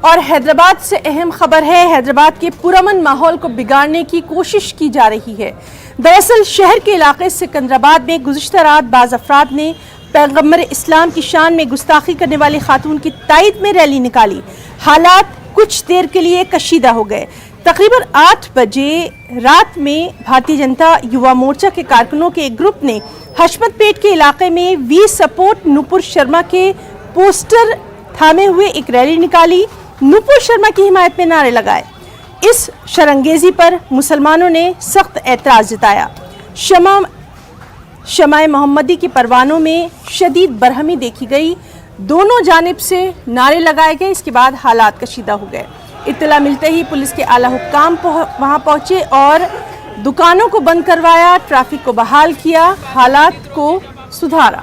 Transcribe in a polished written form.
اور حیدرآباد سے اہم خبر ہے، حیدرآباد کے پرامن ماحول کو بگاڑنے کی کوشش کی جا رہی ہے۔ دراصل شہر کے علاقے سکندرآباد میں گزشتہ رات بعض افراد نے پیغمبر اسلام کی شان میں گستاخی کرنے والی خاتون کی تائید میں ریلی نکالی۔ حالات کچھ دیر کے لیے کشیدہ ہو گئے۔ تقریباً 8 بجے رات میں بھارتی جنتا یووا مورچہ کے کارکنوں کے ایک گروپ نے حشمت پیٹ کے علاقے میں وی سپورٹ نپور شرما کے پوسٹر تھامے ہوئے ایک ریلی نکالی، نپور شرما کی حمایت میں نعرے لگائے۔ اس شرانگیزی پر مسلمانوں نے سخت اعتراض جتایا۔ شمع محمدی کی پروانوں میں شدید برہمی دیکھی گئی، دونوں جانب سے نعرے لگائے گئے۔ اس کے بعد حالات کشیدہ ہو گئے۔ اطلاع ملتے ہی پولیس کے اعلیٰ حکام وہاں پہنچے اور دکانوں کو بند کروایا، ٹریفک کو بحال کیا، حالات کو سدھارا۔